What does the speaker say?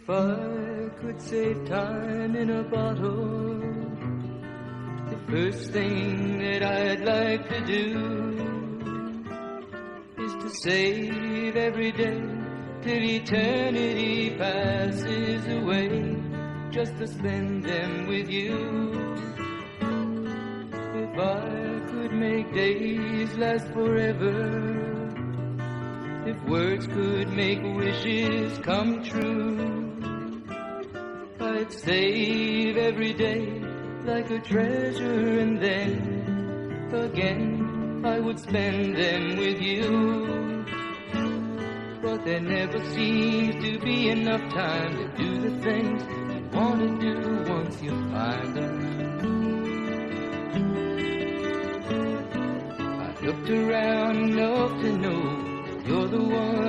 If I could save time in a bottle, the first thing that I'd like to do is to save every day till eternity passes away, just to spend them with you. If I could make days last forever, if words could make wishes come true, I'd save every day like a treasure, and then again I would spend them with you. But there never seems to be enough time to do the things you want to do once you find them. I looked around enough to know you're the one